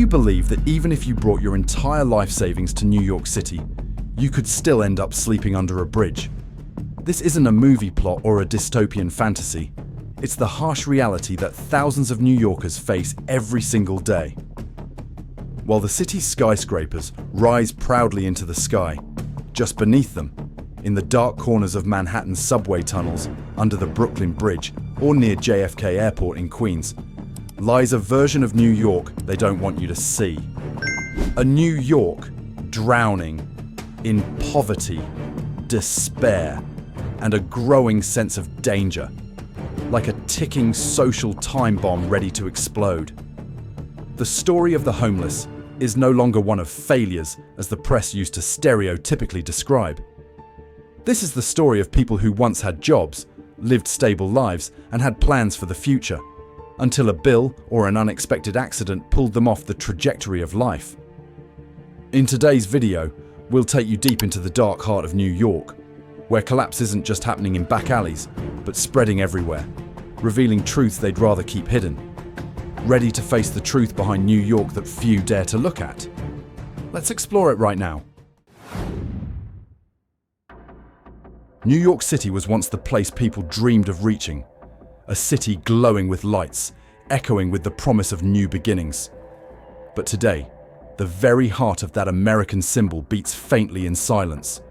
you believe that even if you brought your entire life savings to New York City, you could still end up sleeping under a bridge? This isn't a movie plot or a dystopian fantasy. It's the harsh reality that thousands of New Yorkers face every single day. While the city's skyscrapers rise proudly into the sky, just beneath them, in the dark corners of Manhattan's subway tunnels, under the Brooklyn Bridge, or near JFK Airport in Queens, lies a version of New York they don't want you to see. A New York drowning in poverty, despair, and a growing sense of danger, like a ticking social time bomb ready to explode. The story of the homeless is no longer one of failures, as the press used to stereotypically describe. This is the story of people who once had jobs, lived stable lives, and had plans for the future, until a bill or an unexpected accident pulled them off the trajectory of life. In today's video, we'll take you deep into the dark heart of New York, where collapse isn't just happening in back alleys, but spreading everywhere, revealing truths they'd rather keep hidden. Ready to face the truth behind New York that few dare to look at? Let's explore it right now. New York City was once the place people dreamed of reaching, a city glowing with lights, echoing with the promise of new beginnings. But today, the very heart of that American symbol beats faintly in silence.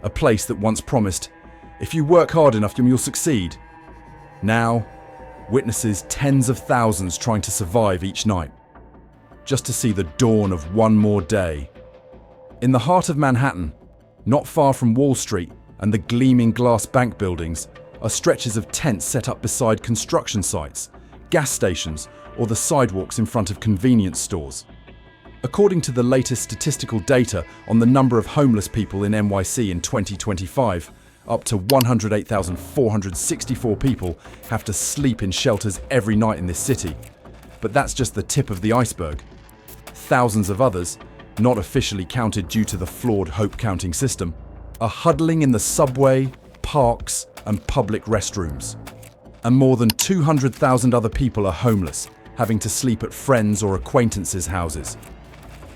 A place that once promised, if you work hard enough, you'll succeed, now witnesses tens of thousands trying to survive each night, just to see the dawn of one more day. In the heart of Manhattan, not far from Wall Street and the gleaming glass bank buildings, are stretches of tents set up beside construction sites, gas stations, or the sidewalks in front of convenience stores. According to the latest statistical data on the number of homeless people in NYC in 2025, up to 108,464 people have to sleep in shelters every night in this city. But that's just the tip of the iceberg. Thousands of others, not officially counted due to the flawed hope counting system, are huddling in the subway, parks, and public restrooms. And more than 200,000 other people are homeless, having to sleep at friends' or acquaintances' houses.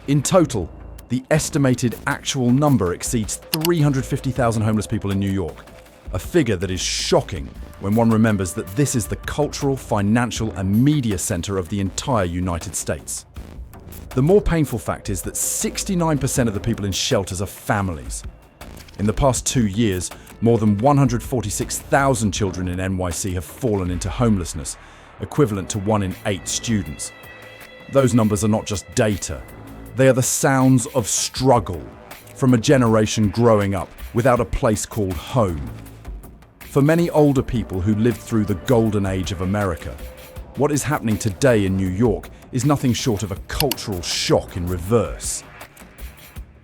In total, the estimated actual number exceeds 350,000 homeless people in New York, a figure that is shocking when one remembers that this is the cultural, financial, and media center of the entire United States. The more painful fact is that 69% of the people in shelters are families. In the past 2 years, more than 146,000 children in NYC have fallen into homelessness, equivalent to 1 in 8 students. Those numbers are not just data. They are the sounds of struggle from a generation growing up without a place called home. For many older people who lived through the golden age of America, what is happening today in New York is nothing short of a cultural shock in reverse.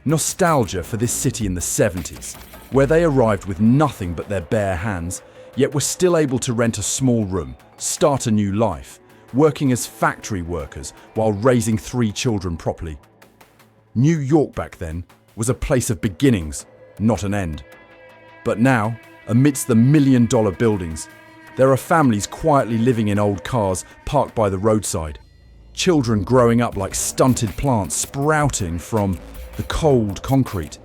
Nostalgia for this city in the 70s, where they arrived with nothing but their bare hands, yet were still able to rent a small room, start a new life, working as factory workers while raising 3 children properly. New York back then was a place of beginnings, not an end. But now, amidst the million-dollar buildings, there are families quietly living in old cars parked by the roadside. Children growing up like stunted plants sprouting from the cold concrete.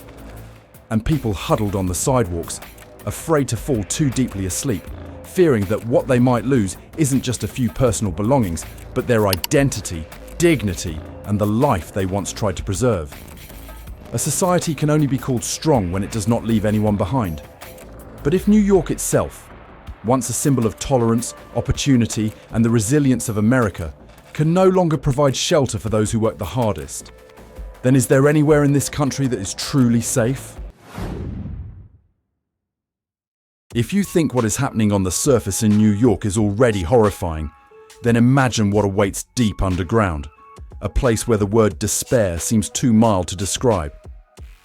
And people huddled on the sidewalks, afraid to fall too deeply asleep, fearing that what they might lose isn't just a few personal belongings, but their identity, dignity, and the life they once tried to preserve. A society can only be called strong when it does not leave anyone behind. But if New York itself, once a symbol of tolerance, opportunity, and the resilience of America, can no longer provide shelter for those who work the hardest, then is there anywhere in this country that is truly safe? If you think what is happening on the surface in New York is already horrifying, then imagine what awaits deep underground, a place where the word despair seems too mild to describe.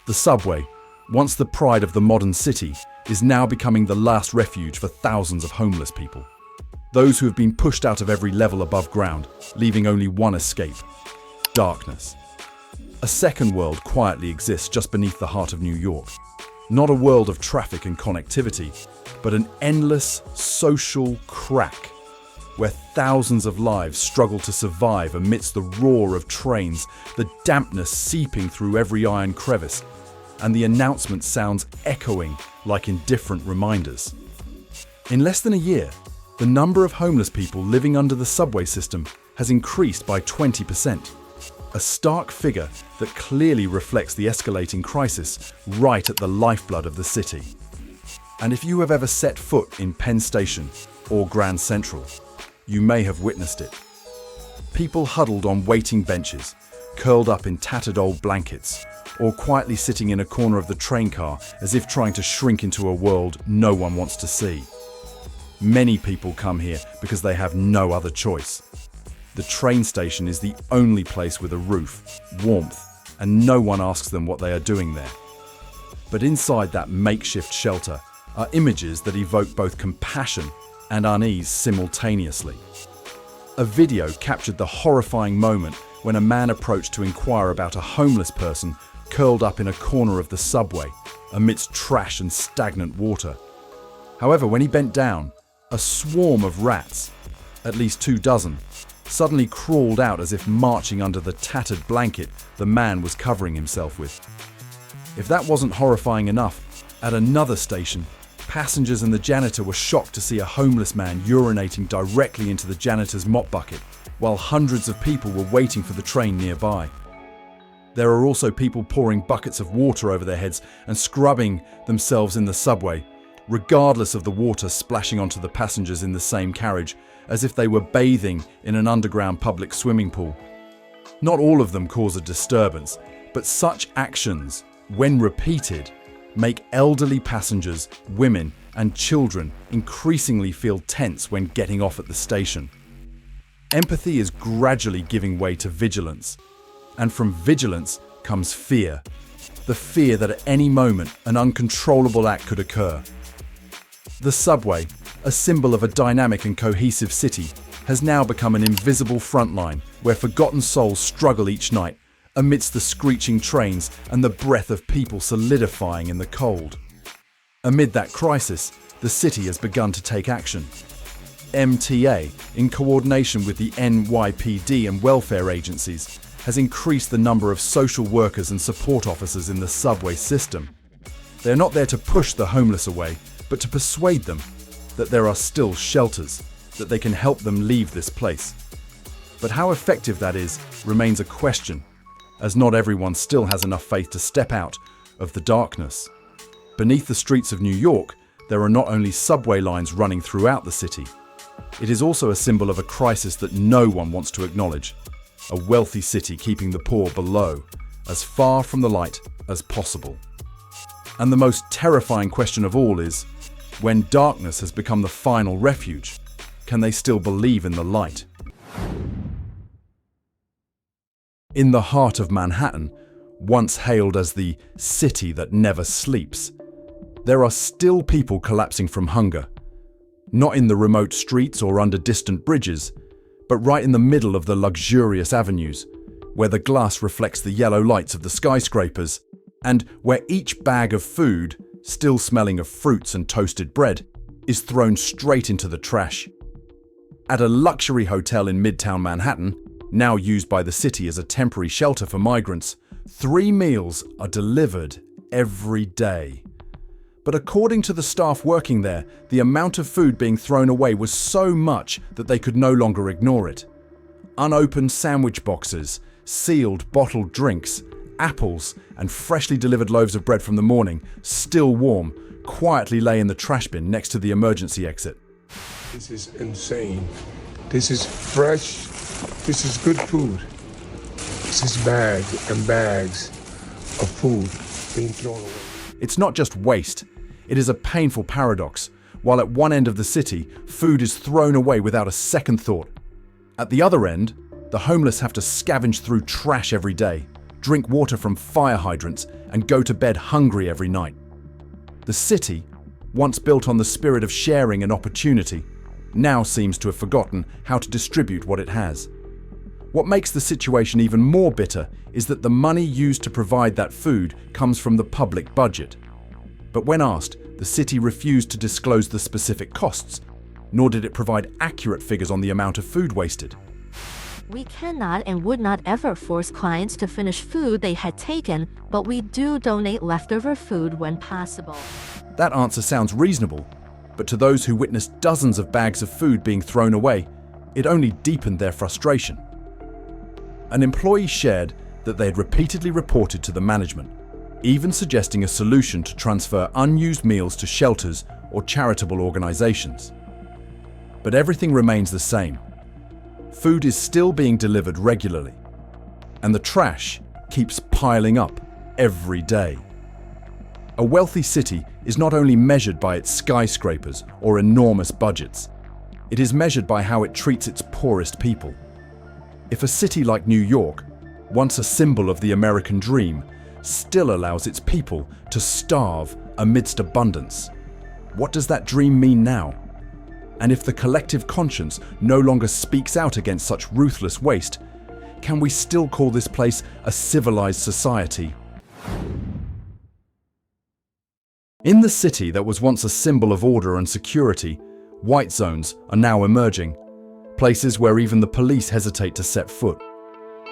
The subway, once the pride of the modern city, is now becoming the last refuge for thousands of homeless people. Those who have been pushed out of every level above ground, leaving only one escape: darkness. A second world quietly exists just beneath the heart of New York. Not a world of traffic and connectivity, but an endless social crack, where thousands of lives struggle to survive amidst the roar of trains, the dampness seeping through every iron crevice, and the announcement sounds echoing like indifferent reminders. In less than a year, the number of homeless people living under the subway system has increased by 20%, a stark figure that clearly reflects the escalating crisis right at the lifeblood of the city. And if you have ever set foot in Penn Station or Grand Central, you may have witnessed it. People huddled on waiting benches, curled up in tattered old blankets, or quietly sitting in a corner of the train car as if trying to shrink into a world no one wants to see. Many people come here because they have no other choice. The train station is the only place with a roof, warmth, and no one asks them what they are doing there. But inside that makeshift shelter are images that evoke both compassion and unease simultaneously. A video captured the horrifying moment when a man approached to inquire about a homeless person curled up in a corner of the subway amidst trash and stagnant water. However, when he bent down, a swarm of rats, at least 24, suddenly crawled out as if marching under the tattered blanket the man was covering himself with. If that wasn't horrifying enough, at another station, passengers and the janitor were shocked to see a homeless man urinating directly into the janitor's mop bucket, while hundreds of people were waiting for the train nearby. There are also people pouring buckets of water over their heads and scrubbing themselves in the subway, regardless of the water splashing onto the passengers in the same carriage, as if they were bathing in an underground public swimming pool. Not all of them cause a disturbance, but such actions, when repeated, make elderly passengers, women, and children increasingly feel tense when getting off at the station. Empathy is gradually giving way to vigilance, and from vigilance comes fear. The fear that at any moment an uncontrollable act could occur. The subway, a symbol of a dynamic and cohesive city, has now become an invisible front line where forgotten souls struggle each night amidst the screeching trains and the breath of people solidifying in the cold. Amid that crisis, the city has begun to take action. MTA, in coordination with the NYPD and welfare agencies, has increased the number of social workers and support officers in the subway system. They are not there to push the homeless away, but to persuade them that there are still shelters, that they can help them leave this place. But how effective that is remains a question, as not everyone still has enough faith to step out of the darkness. Beneath the streets of New York, there are not only subway lines running throughout the city. It is also a symbol of a crisis that no one wants to acknowledge. A wealthy city keeping the poor below, as far from the light as possible. And the most terrifying question of all is, when darkness has become the final refuge, can they still believe in the light? In the heart of Manhattan, once hailed as the city that never sleeps, there are still people collapsing from hunger. Not in the remote streets or under distant bridges, but right in the middle of the luxurious avenues, where the glass reflects the yellow lights of the skyscrapers, and where each bag of food, still smelling of fruits and toasted bread, is thrown straight into the trash. At a luxury hotel in Midtown Manhattan, now used by the city as a temporary shelter for migrants, 3 meals are delivered every day. But according to the staff working there, the amount of food being thrown away was so much that they could no longer ignore it. Unopened sandwich boxes, sealed bottled drinks, apples, and freshly delivered loaves of bread from the morning, still warm, quietly lay in the trash bin next to the emergency exit. This is insane. This is fresh. This is good food. This is bags and bags of food being thrown away. It's not just waste. It is a painful paradox. While at one end of the city, food is thrown away without a second thought. At the other end, the homeless have to scavenge through trash every day, drink water from fire hydrants, and go to bed hungry every night. The city, once built on the spirit of sharing and opportunity, now seems to have forgotten how to distribute what it has. What makes the situation even more bitter is that the money used to provide that food comes from the public budget. But when asked, the city refused to disclose the specific costs, nor did it provide accurate figures on the amount of food wasted. We cannot and would not ever force clients to finish food they had taken, but we do donate leftover food when possible. That answer sounds reasonable, but to those who witnessed dozens of bags of food being thrown away, it only deepened their frustration. An employee shared that they had repeatedly reported to the management, even suggesting a solution to transfer unused meals to shelters or charitable organizations. But everything remains the same. Food is still being delivered regularly, and the trash keeps piling up every day. A wealthy city is not only measured by its skyscrapers or enormous budgets, it is measured by how it treats its poorest people. If a city like New York, once a symbol of the American dream, still allows its people to starve amidst abundance, what does that dream mean now? And if the collective conscience no longer speaks out against such ruthless waste, can we still call this place a civilized society? In the city that was once a symbol of order and security, white zones are now emerging, places where even the police hesitate to set foot.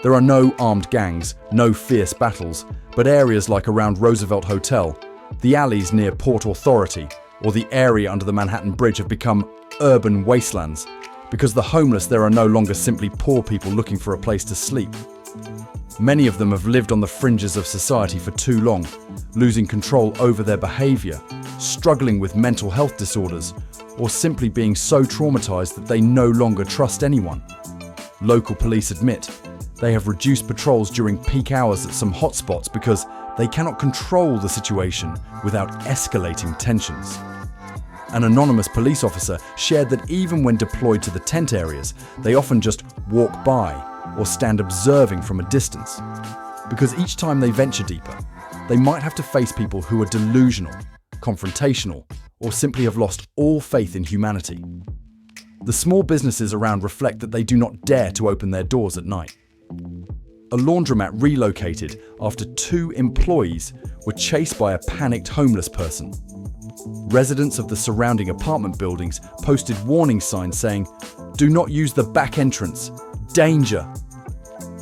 There are no armed gangs, no fierce battles, but areas like around Roosevelt Hotel, the alleys near Port Authority, or the area under the Manhattan Bridge have become urban wastelands, because the homeless there are no longer simply poor people looking for a place to sleep. Many of them have lived on the fringes of society for too long, losing control over their behavior, struggling with mental health disorders, or simply being so traumatized that they no longer trust anyone. Local police admit they have reduced patrols during peak hours at some hotspots because they cannot control the situation without escalating tensions. An anonymous police officer shared that even when deployed to the tent areas, they often just walk by or stand observing from a distance, because each time they venture deeper, they might have to face people who are delusional, confrontational, or simply have lost all faith in humanity. The small businesses around reflect that they do not dare to open their doors at night. A laundromat relocated after 2 employees were chased by a panicked homeless person. Residents of the surrounding apartment buildings posted warning signs saying, "Do not use the back entrance, danger."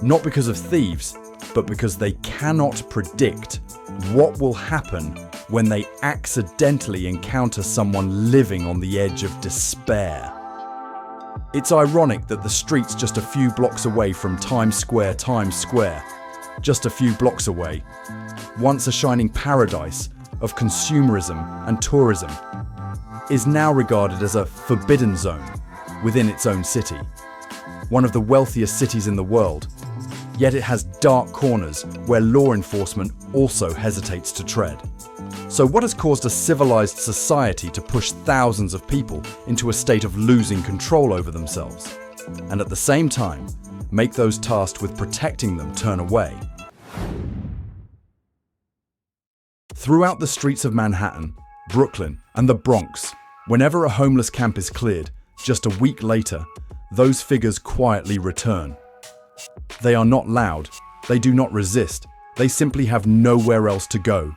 Not because of thieves, but because they cannot predict what will happen when they accidentally encounter someone living on the edge of despair. It's ironic that the streets just a few blocks away from Times Square, just a few blocks away, once a shining paradise of consumerism and tourism, is now regarded as a forbidden zone within its own city. One of the wealthiest cities in the world, yet it has dark corners where law enforcement also hesitates to tread. So what has caused a civilized society to push thousands of people into a state of losing control over themselves, and at the same time, make those tasked with protecting them turn away? Throughout the streets of Manhattan, Brooklyn, and the Bronx, whenever a homeless camp is cleared, just a week later, those figures quietly return. They are not loud, they do not resist, they simply have nowhere else to go.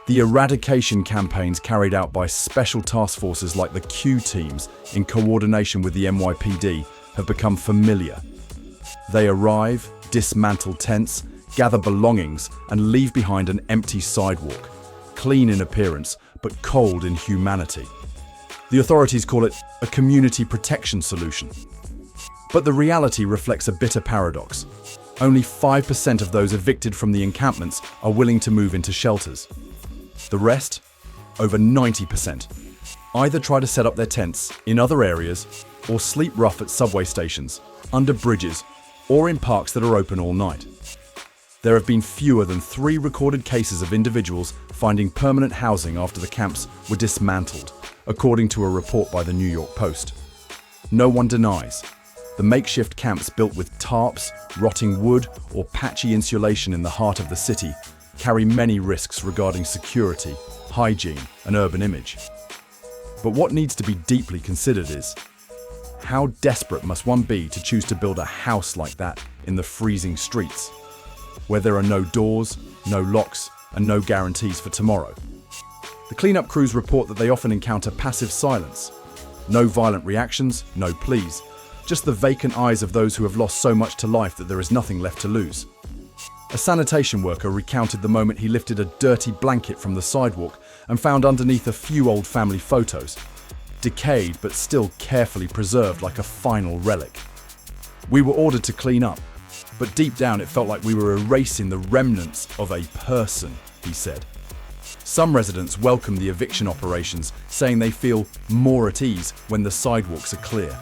The eradication campaigns carried out by special task forces like the Q teams in coordination with the NYPD have become familiar. They arrive, dismantle tents, gather belongings, and leave behind an empty sidewalk, clean in appearance but cold in humanity. The authorities call it a community protection solution. But the reality reflects a bitter paradox. Only 5% of those evicted from the encampments are willing to move into shelters. The rest, over 90%, either try to set up their tents in other areas or sleep rough at subway stations, under bridges, or in parks that are open all night. There have been fewer than 3 recorded cases of individuals finding permanent housing after the camps were dismantled, according to a report by the New York Post. No one denies the makeshift camps built with tarps, rotting wood, or patchy insulation in the heart of the city carry many risks regarding security, hygiene, and urban image. But what needs to be deeply considered is, how desperate must one be to choose to build a house like that in the freezing streets, where there are no doors, no locks, and no guarantees for tomorrow? The cleanup crews report that they often encounter passive silence, No violent reactions, no pleas. Just the vacant eyes of those who have lost so much to life that there is nothing left to lose. A sanitation worker recounted the moment he lifted a dirty blanket from the sidewalk and found underneath a few old family photos, decayed but still carefully preserved like a final relic. We were ordered to clean up, but deep down it felt like we were erasing the remnants of a person, he said. Some residents welcome the eviction operations, saying they feel more at ease when the sidewalks are clear.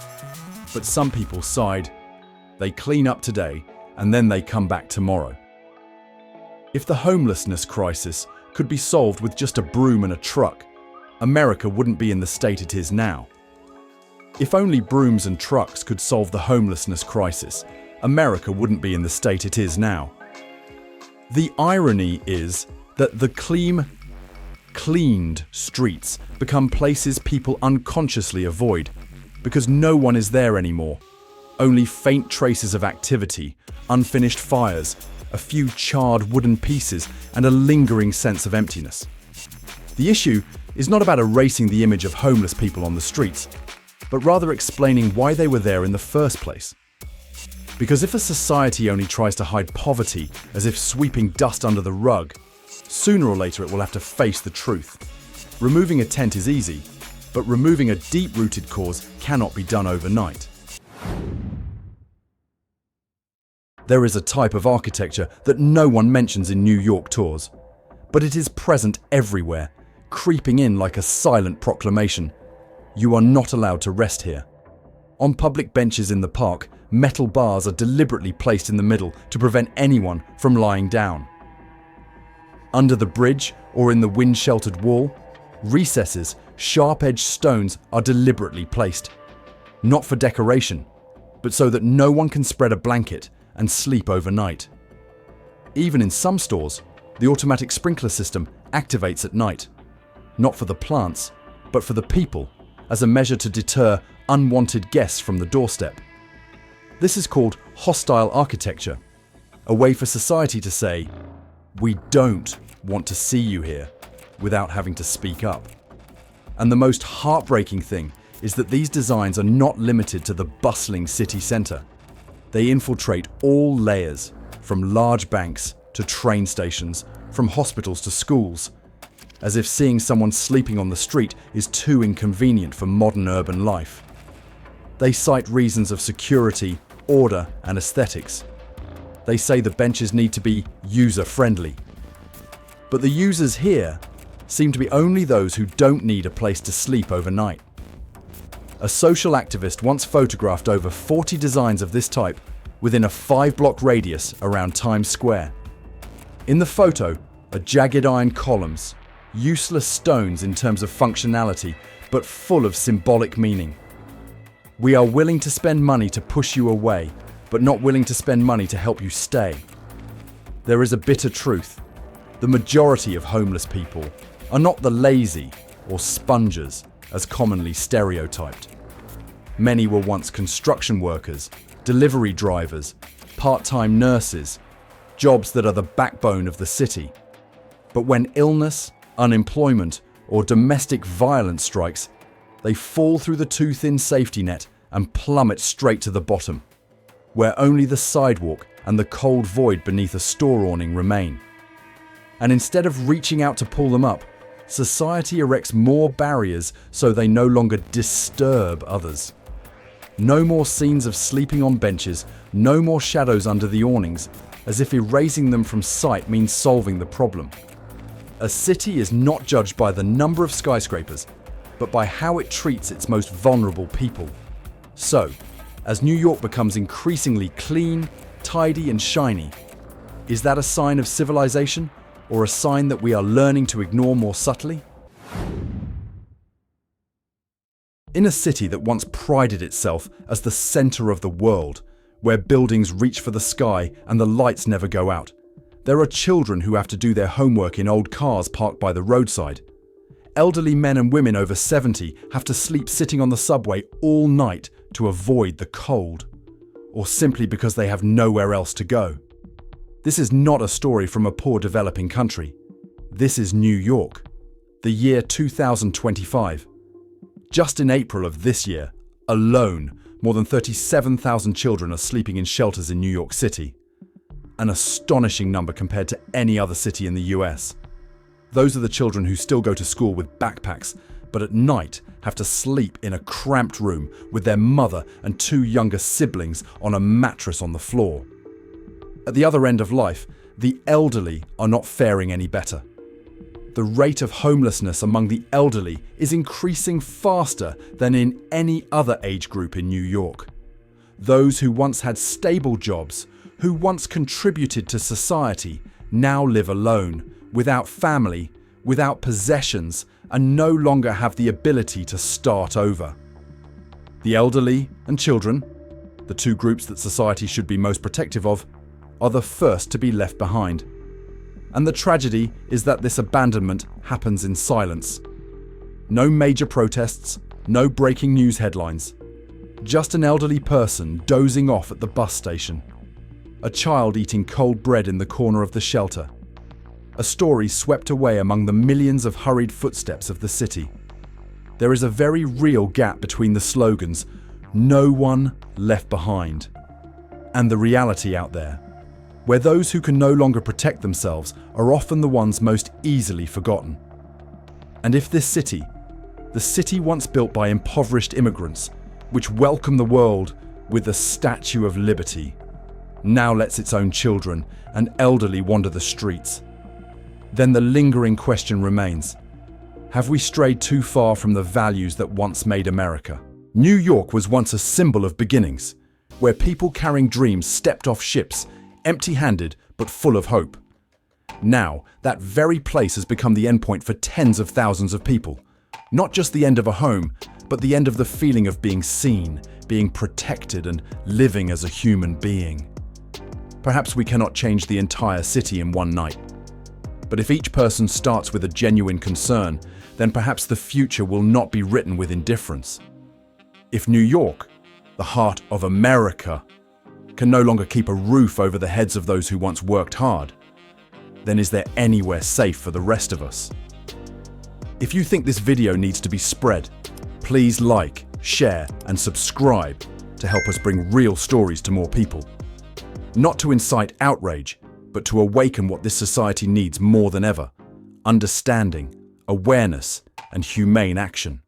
But some people sighed, they clean up today and then they come back tomorrow. If the homelessness crisis could be solved with just a broom and a truck, America wouldn't be in the state it is now. If only brooms and trucks could solve the homelessness crisis, America wouldn't be in the state it is now. The irony is that the cleaned streets become places people unconsciously avoid because no one is there anymore. Only faint traces of activity, unfinished fires, a few charred wooden pieces, and a lingering sense of emptiness. The issue is not about erasing the image of homeless people on the streets, but rather explaining why they were there in the first place. Because if a society only tries to hide poverty as if sweeping dust under the rug, sooner or later it will have to face the truth. Removing a tent is easy, but removing a deep-rooted cause cannot be done overnight. There is a type of architecture that no one mentions in New York tours, but it is present everywhere, creeping in like a silent proclamation. You are not allowed to rest here. On public benches in the park, metal bars are deliberately placed in the middle to prevent anyone from lying down. Under the bridge or in the wind-sheltered wall, recesses, sharp-edged stones are deliberately placed, not for decoration, but so that no one can spread a blanket and sleep overnight. Even in some stores, the automatic sprinkler system activates at night, not for the plants, but for the people, as a measure to deter unwanted guests from the doorstep. This is called hostile architecture, a way for society to say, "We don't want to see you here," without having to speak up. And the most heartbreaking thing is that these designs are not limited to the bustling city centre. They infiltrate all layers, from large banks to train stations, from hospitals to schools, as if seeing someone sleeping on the street is too inconvenient for modern urban life. They cite reasons of security, order, and aesthetics. They say the benches need to be user-friendly. But the users here seem to be only those who don't need a place to sleep overnight. A social activist once photographed over 40 designs of this type within a 5-block radius around Times Square. In the photo are jagged iron columns, useless stones in terms of functionality, but full of symbolic meaning. We are willing to spend money to push you away, but not willing to spend money to help you stay. There is a bitter truth. The majority of homeless people are not the lazy or spongers as commonly stereotyped. Many were once construction workers, delivery drivers, part-time nurses, jobs that are the backbone of the city. But when illness, unemployment, or domestic violence strikes, they fall through the too-thin safety net and plummet straight to the bottom, where only the sidewalk and the cold void beneath a store awning remain. And instead of reaching out to pull them up, society erects more barriers so they no longer disturb others. No more scenes of sleeping on benches, no more shadows under the awnings, as if erasing them from sight means solving the problem. A city is not judged by the number of skyscrapers, but by how it treats its most vulnerable people. So, as New York becomes increasingly clean, tidy, and shiny, is that a sign of civilization, or a sign that we are learning to ignore more subtly? In a city that once prided itself as the center of the world, where buildings reach for the sky and the lights never go out, there are children who have to do their homework in old cars parked by the roadside. Elderly men and women over 70 have to sleep sitting on the subway all night to avoid the cold, or simply because they have nowhere else to go. This is not a story from a poor developing country. This is New York, the year 2025. Just in April of this year, alone, more than 37,000 children are sleeping in shelters in New York City. An astonishing number compared to any other city in the US. Those are the children who still go to school with backpacks, but at night have to sleep in a cramped room with their mother and two younger siblings on a mattress on the floor. At the other end of life, the elderly are not faring any better. The rate of homelessness among the elderly is increasing faster than in any other age group in New York. Those who once had stable jobs, who once contributed to society, now live alone, without family, without possessions, and no longer have the ability to start over. The elderly and children, the two groups that society should be most protective of, are the first to be left behind. And the tragedy is that this abandonment happens in silence. No major protests, no breaking news headlines. Just an elderly person dozing off at the bus station. A child eating cold bread in the corner of the shelter. A story swept away among the millions of hurried footsteps of the city. There is a very real gap between the slogans, "No one left behind," and the reality out there, where those who can no longer protect themselves are often the ones most easily forgotten. And if this city, the city once built by impoverished immigrants, which welcomed the world with the Statue of Liberty, now lets its own children and elderly wander the streets, then the lingering question remains, have we strayed too far from the values that once made America? New York was once a symbol of beginnings, where people carrying dreams stepped off ships, empty-handed but full of hope. Now, that very place has become the endpoint for tens of thousands of people. Not just the end of a home, but the end of the feeling of being seen, being protected, and living as a human being. Perhaps we cannot change the entire city in one night. But if each person starts with a genuine concern, then perhaps the future will not be written with indifference. If New York, the heart of America, can no longer keep a roof over the heads of those who once worked hard, then is there anywhere safe for the rest of us? If you think this video needs to be spread, please like, share, and subscribe to help us bring real stories to more people. Not to incite outrage, but to awaken what this society needs more than ever: understanding, awareness, and humane action.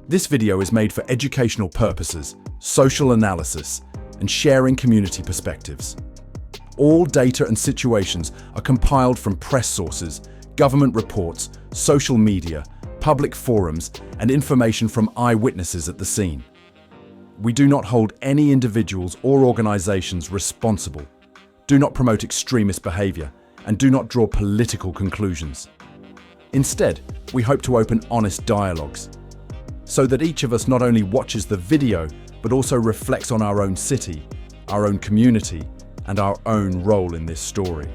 This video is made for educational purposes, social analysis, and sharing community perspectives. All data and situations are compiled from press sources, government reports, social media, public forums, and information from eyewitnesses at the scene. We do not hold any individuals or organizations responsible, do not promote extremist behavior, and do not draw political conclusions. Instead, we hope to open honest dialogues, so that each of us not only watches the video, but also reflects on our own city, our own community, and our own role in this story.